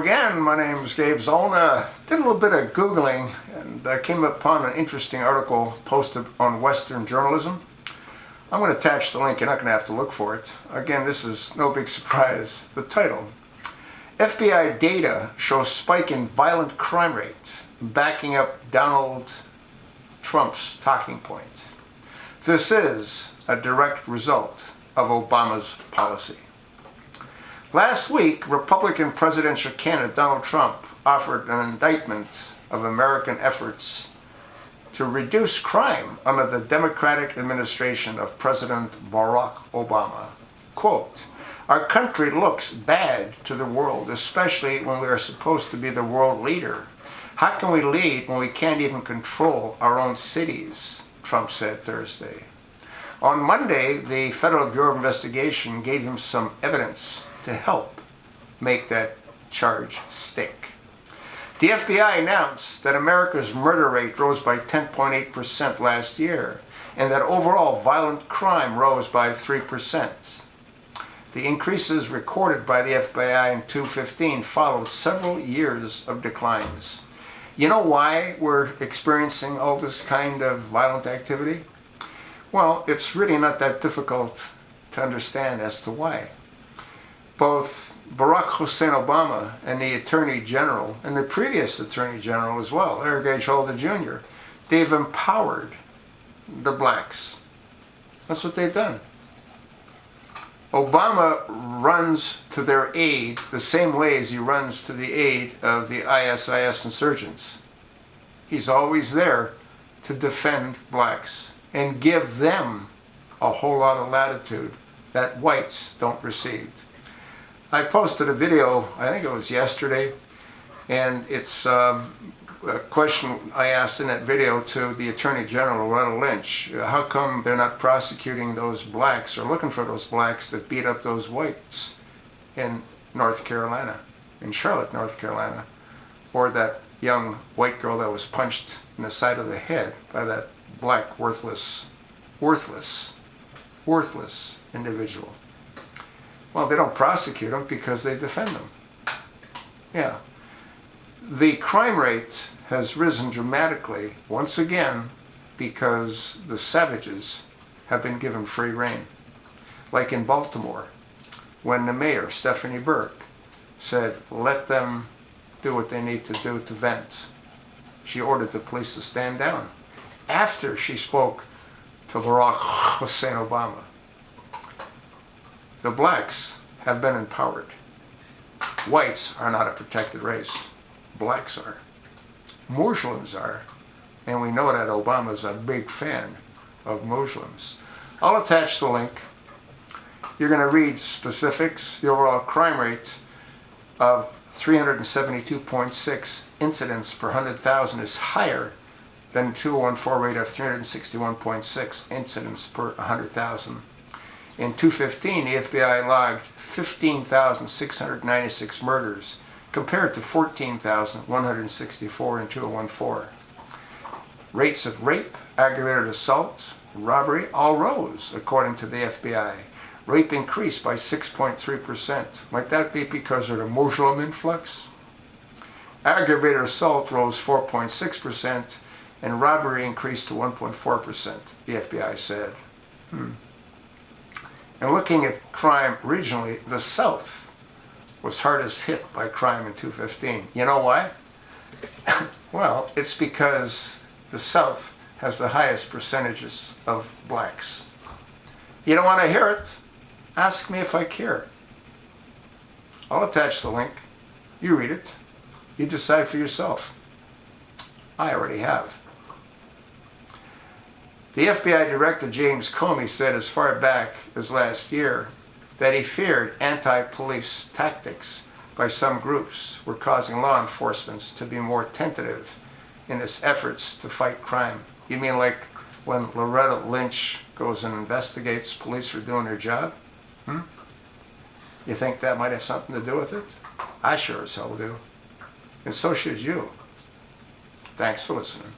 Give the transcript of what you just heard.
again. My name is Gabe Zollner. Did a little bit of Googling and I came upon an interesting article posted on Western Journalism. I'm going to attach the link. You're not going to have to look for it. Again, this is no big surprise. The title: FBI data shows spike in violent crime rates, backing up Donald Trump's talking points. This is a direct result of Obama's policy. Last week, Republican presidential candidate Donald Trump offered an indictment of American efforts to reduce crime under the Democratic administration of President Barack Obama. Quote, "Our country looks bad to the world, especially when we are supposed to be the world leader. How can we lead when we can't even control our own cities?" Trump said Thursday. On Monday, the Federal Bureau of Investigation gave him some evidence to help make that charge stick. The FBI announced that America's murder rate rose by 10.8% last year, and that overall violent crime rose by 3%. The increases recorded by the FBI in 2015 followed several years of declines. You know why we're experiencing all this kind of violent activity? Well, it's really not that difficult to understand as to why. Both Barack Hussein Obama and the Attorney General, and the previous Attorney General as well, Eric H. Holder Jr., they've empowered the blacks. That's what they've done. Obama runs to their aid the same way as he runs to the aid of the ISIS insurgents. He's always there to defend blacks and give them a whole lot of latitude that whites don't receive. I posted a video, I think it was yesterday, and it's a question I asked in that video to the Attorney General, Lynch. How come they're not prosecuting those blacks or looking for those blacks that beat up those whites in North Carolina, in Charlotte, North Carolina, or that young white girl that was punched in the side of the head by that black worthless individual? Well, they don't prosecute them because they defend them. Yeah. The crime rate has risen dramatically once again because the savages have been given free rein. Like in Baltimore, when the mayor, Stephanie Burke, said, let them do what they need to do to vent. She ordered the police to stand down after she spoke to Barack Hussein Obama. The blacks have been empowered. Whites are not a protected race. Blacks are. Muslims are. And we know that Obama's a big fan of Muslims. I'll attach the link. You're going to read specifics. The overall crime rate of 372.6 incidents per 100,000 is higher than the 2014 rate of 361.6 incidents per 100,000. In 2015, the FBI logged 15,696 murders, compared to 14,164 in 2014. Rates of rape, aggravated assault, robbery all rose, according to the FBI. Rape increased by 6.3%. Might that be because of the Muslim influx? Aggravated assault rose 4.6%, and robbery increased to 1.4%, the FBI said. And looking at crime regionally, the South was hardest hit by crime in 2015. You know why? Well, it's because the South has the highest percentages of blacks. You don't want to hear it? Ask me if I care. I'll attach the link. You read it. You decide for yourself. I already have. The FBI Director James Comey said as far back as last year that he feared anti-police tactics by some groups were causing law enforcement to be more tentative in its efforts to fight crime. You mean like when Loretta Lynch goes and investigates police for doing their job? You think that might have something to do with it? I sure as hell do. And so should you. Thanks for listening.